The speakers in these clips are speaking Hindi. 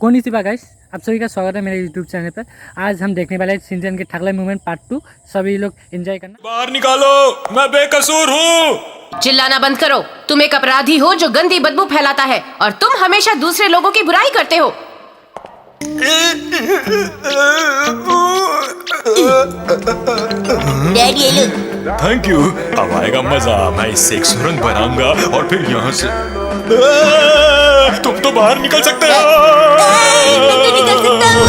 कोनिचिवा गाइस, आप सभी का स्वागत है मेरे YouTube चैनल पर। आज हम देखने वाले हैं शिनचैन के ठगलाई मूवमेंट पार्ट 2। सभी लोग एंजॉय करना। बाहर निकालो, मैं बेकसूर हूँ। चिल्लाना बंद करो। तुम एक अपराधी हो जो गंदी बदबू फैलाता है और तुम हमेशा दूसरे लोगों की बुराई करते हो। डैड ये लो। Thank you. अब आएगा मजा। मैं इससे एक सुरंग बनाऊंगा और फिर यहाँ से तुम तो बाहर निकल सकते हो। मैं तो निकल सकता हूँ।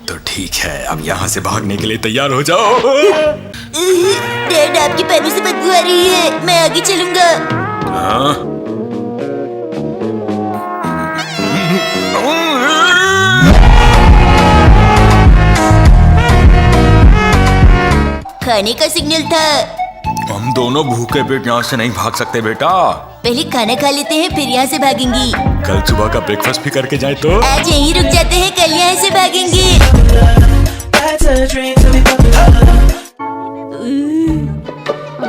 तो ठीक है, अब यहाँ से भागने के लिए तैयार हो जाओ। डैड आपके पैरों से बदबू आ रही है, मैं आगे चलूंगा। हाँ? खाने का सिग्नल था। हम दोनों भूखे पेट यहाँ से नहीं भाग सकते बेटा। पहले खाना खा लेते हैं, फिर यहाँ से भागेंगी। कल सुबह का ब्रेकफास्ट भी करके जाए तो। आज यहीं रुक जाते हैं, कल यहाँ से भागेंगे।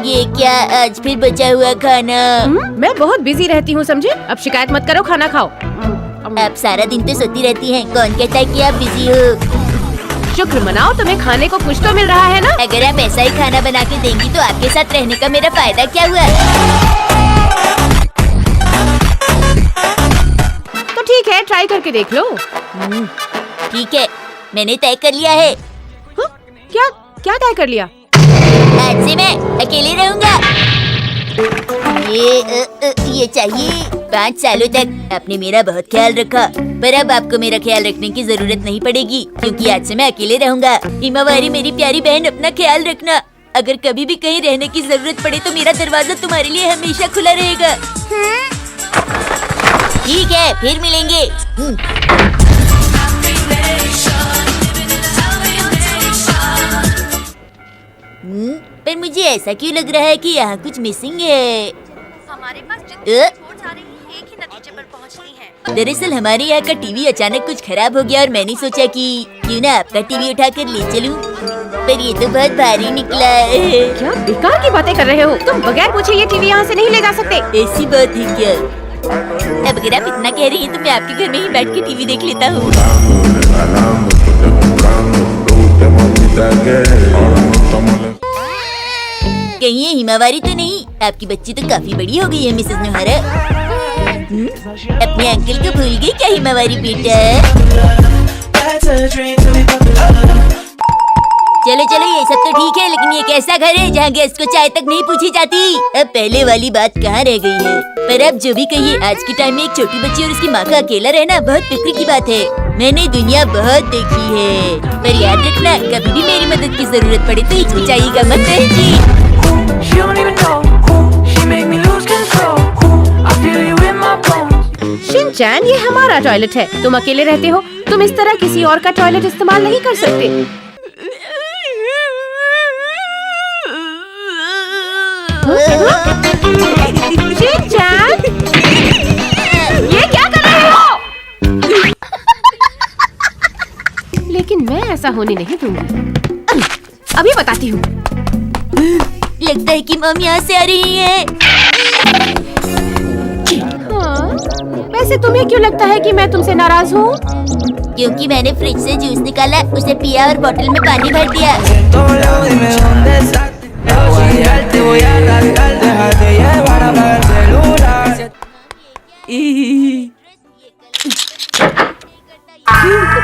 ये क्या, आज फिर बचा हुआ खाना? मैं बहुत बिजी रहती हूँ समझे। अब शिकायत मत करो, खाना खाओ। आप सारा दिन तो सोती रहती हैं, कौन कहता है कि आप बिजी हो? शुक्र मनाओ, तुम्हें खाने को कुछ तो मिल रहा है ना। अगर आप ऐसा ही खाना बना के देंगी तो आपके साथ रहने का मेरा फायदा क्या हुआ? तो ठीक है, ट्राई करके देख लो। ठीक है, मैंने तय कर लिया है। क्या क्या तय कर लिया? आज से मैं अकेले रहूंगा। ये चाहिए। 5 सालों तक आपने मेरा बहुत ख्याल रखा, पर अब आपको मेरा ख्याल रखने की जरूरत नहीं पड़ेगी, क्योंकि आज से मैं अकेले रहूंगा। हिमावारी मेरी प्यारी बहन, अपना ख्याल रखना। अगर कभी भी कहीं रहने की जरूरत पड़े तो मेरा दरवाजा तुम्हारे लिए हमेशा खुला रहेगा। ठीक है, फिर मिलेंगे। पर मुझे ऐसा क्यों लग रहा है कि यहाँ कुछ मिसिंग है? हमारे पास जितनी रिपोर्ट्स आ रही हैं, एक ही नतीजे पर पहुँचनी है। दरअसल हमारे यहाँ का टीवी अचानक कुछ खराब हो गया और मैंने सोचा कि क्यों ना आपका टीवी उठाकर ले चलूं, पर ये तो बहुत भारी निकला है। क्या बेकार की बातें कर रहे हो? तुम बगैर पूछे ये टीवी यहाँ से नहीं ले जा सकते। ऐसी बात है क्या? अब अगर आप इतना कह रही हैं तो मैं आपके घर में ही बैठ के टीवी देख लेता हूँ। कहीं ये हिमावारी तो नहीं? आपकी बच्ची तो काफी बड़ी हो गई है मिसेस नोहरा। अपने अंकल को भूल गई क्या हिमावारी बेटा? चलो चलो, ये सब तो ठीक है, लेकिन ये कैसा घर है जहाँ गेस्ट को चाय तक नहीं पूछी जाती? अब पहले वाली बात कहाँ रह गई है? पर अब जो भी कहिए, आज के टाइम में एक छोटी बच्ची और उसकी माँ का अकेला रहना बहुत फिक्र की बात है। मैंने दुनिया बहुत देखी है, पर याद रखना, कभी भी मेरी मदद की जरूरत पड़े तो हिचकिचाइएगा मत जी। She don't even know. She make me lose control. I feel you in my bones. Shinchan, ये हमारा टॉयलेट है। तुम अकेले रहते हो, तुम इस तरह किसी और का टॉयलेट इस्तेमाल नहीं कर सकते। शिनचैन, ये क्या कर रहे हो? लेकिन मैं ऐसा होने नहीं दूंगी। अभी बताती हूँ। लगता है कि मम यहाँ से आ रही है। हाँ, वैसे तुम्हें क्यों लगता है कि मैं तुमसे नाराज हूँ? क्योंकि मैंने फ्रिज से जूस निकाला, उसे पिया और बोतल में पानी भर दिया।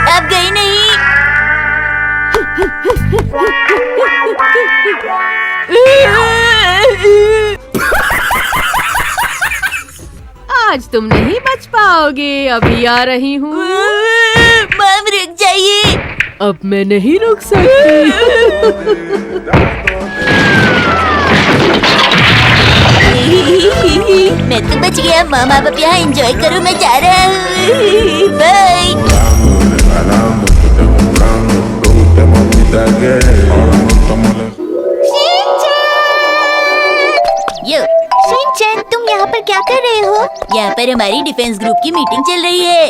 अब गई नहीं। आज तुम नहीं बच पाओगे, अभी आ रही हूँ। मम रुक जाइए। अब मैं नहीं रुक सकती। मैं तो बच गया। मम आप अब यहाँ एंजॉय करो, मैं जा रहा हूँ। बाय। शिनचैन, तुम यहाँ पर क्या कर रहे हो? यहाँ पर हमारी डिफेंस ग्रुप की मीटिंग चल रही है।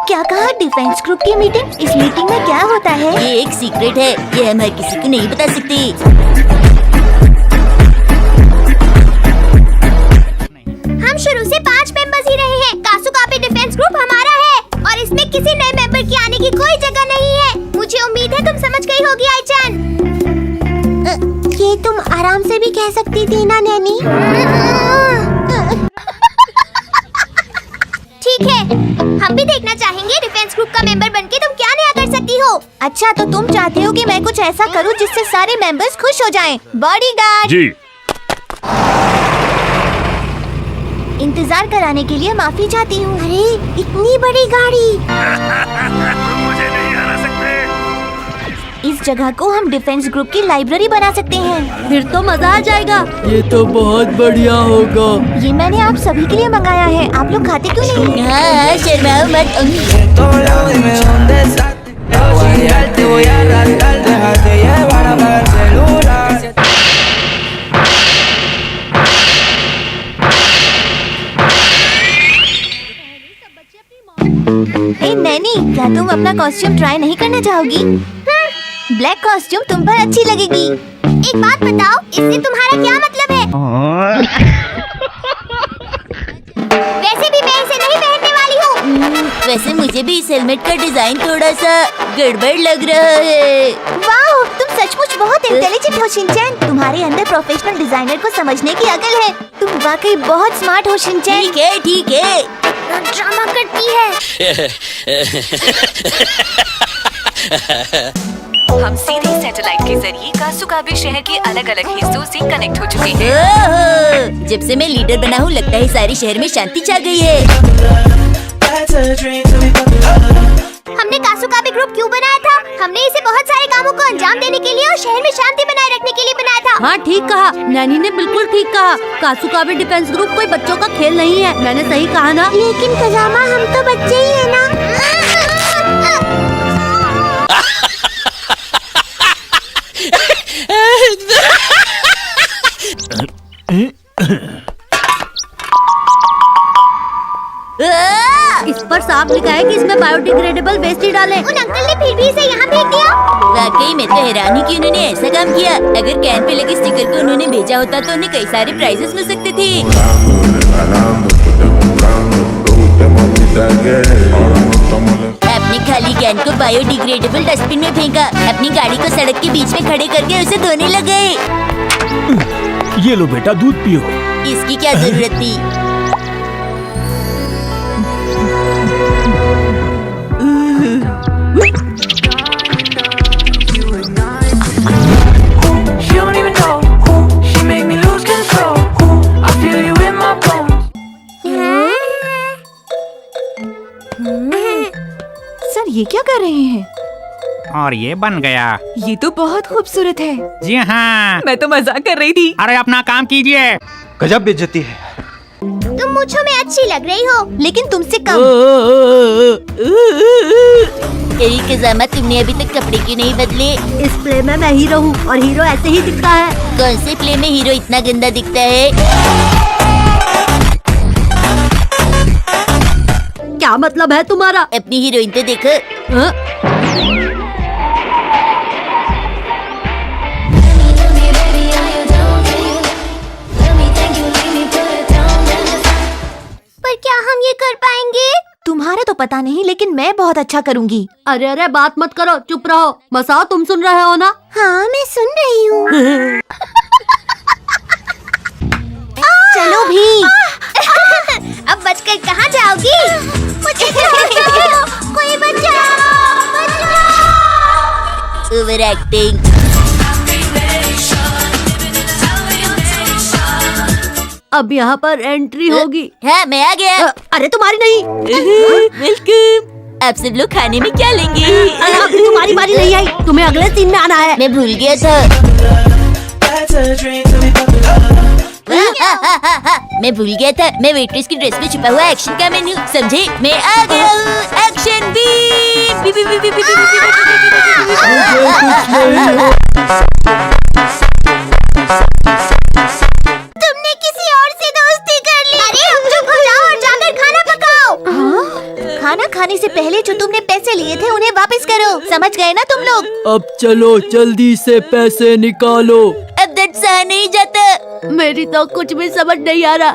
क्या कहा? डिफेंस ग्रुप की मीटिंग? इस मीटिंग में क्या होता है? ये एक सीक्रेट है, ये हम हर किसी को नहीं बता सकते। से भी कह सकती थी ना नैनी। ठीक है, हम भी देखना चाहेंगे डिफेंस ग्रुप का मेंबर बनके तुम क्या नया कर सकती हो। अच्छा, तो तुम चाहते हो कि मैं कुछ ऐसा करूं जिससे सारे मेंबर्स खुश हो जाएं। बॉडीगार्ड जी। इंतजार कराने के लिए माफी चाहती हूँ। अरे इतनी बड़ी गाड़ी। मुझे नहीं हरा सकते। इस जगह को हम डिफेंस ग्रुप की लाइब्रेरी बना सकते हैं। फिर तो मजा आ जाएगा। ये तो बहुत बढ़िया होगा। ये मैंने आप सभी के लिए मंगाया है, आप लोग खाते क्यों नहीं? हाँ, शर्माओ मत। ए नैनी, क्या तुम अपना कॉस्ट्यूम ट्राई नहीं करना चाहोगी? ब्लैक कॉस्ट्यूम तुम पर अच्छी लगेगी। एक बात बताओ, इससे तुम्हारा क्या मतलब है? वैसे भी मैं इसे नहीं पहनने वाली हूँ। वैसे मुझे भी इस हेलमेट का डिजाइन थोड़ा सा गड़बड़ लग रहा है। वाह, तुम सचमुच बहुत इंटेलिजेंट हो शिनचैन। तुम्हारे अंदर प्रोफेशनल डिजाइनर को समझने की अकल है। तुम वाकई बहुत स्मार्ट हो शिनचैन। ठीक है, ठीक है। ड्रामा करती है। हम सीधे सैटेलाइट के जरिए कासुकाबे शहर के अलग अलग हिस्सों से कनेक्ट हो चुके हैं। ओहो, जब से मैं लीडर बना हूँ लगता है सारे शहर में शांति छा गई है। हमने कासुकाबे ग्रुप क्यों बनाया था? हमने इसे बहुत सारे कामों को अंजाम देने के लिए और शहर में शांति बनाए रखने के लिए बनाया था। हाँ, ठीक कहा। नैनी ने बिल्कुल ठीक कहा। कासुकाबे डिफेंस ग्रुप कोई बच्चों का खेल नहीं है। मैंने सही कहा ना? लेकिन खजामा, हम तो बच्चे ही है ना। इस पर साफ लिखा है कि इसमें बायोडिग्रेडेबल वेस्ट ही डालें। उन अंकल ने फिर भी इसे यहाँ फेंक दिया। वाकई मैं तो हैरान हूँ कि उन्होंने ऐसा काम किया। अगर कैन पे लगे स्टिकर को उन्होंने भेजा होता तो उन्हें कई सारे प्राइजेस मिल सकते थे। अपनी खाली कैन को बायोडिग्रेडेबल डस्टबिन में फेंका। अपनी गाड़ी को सड़क के बीच में खड़े करके उसे धोने लगे। ये लो बेटा, दूध पियो। इसकी क्या जरूरत थी? She don't even know who. She make me lose control. Who? I feel you in my bones. Sir, ये क्या कर रहे हैं? और ये बन गया। ये तो बहुत खूबसूरत है। जी हाँ, मैं तो मजाक कर रही थी। अरे अपना काम कीजिए। गजब बेइज्जती है। तुम मुझों में अच्छी लग रही हो, लेकिन तुमसे कम। तेरी कजामा, तुमने अभी तक कपड़े क्यों नहीं बदले? इस प्ले में मैं हीरो हूँ और हीरो ऐसे ही दिखता है। कौन से प्ले में हीरो इतना गंदा दिखता है? क्या मतलब है तुम्हारा? अपनी हीरोइन तो देखो। पर क्या हम ये कर पाएंगे? तुम्हारा तो पता नहीं, लेकिन मैं बहुत अच्छा करूँगी। अरे अरे, बात मत करो, चुप रहो। मसाओ, तुम सुन रहे हो ना? हाँ, मैं सुन रही हूँ। चलो भी। अब बचकर कहाँ जाओगी? मुझे बचाओ, कोई बचाओ, बचाओ। Over acting. अब यहाँ पर एंट्री होगी। हाँ, मैं आ गया। अरे तुम्हारी नहीं। वेलकम। आप सब लोग खाने में क्या लेंगे? अरे अभी तुम्हारी बारी नहीं आई, तुम्हें अगले सीन में आना है। मैं भूल गया था। मैं भूल गया था। मैं वेट्रेस की ड्रेस में छुपा हुआ एक्शन का मेन्यू, समझे? मैं आ गया हूँ। Action beep. तुमने किसी और से दोस्ती कर ली। अरे हम चुप हो जाओ और जाकर खाना पकाओ। खाना खाने से पहले जो तुमने पैसे लिए थे उन्हें वापस करो, समझ गए ना तुम लोग? अब चलो जल्दी से पैसे निकालो। अब दर्द सहा नहीं जाता। मेरी तो कुछ भी समझ नहीं आ रहा।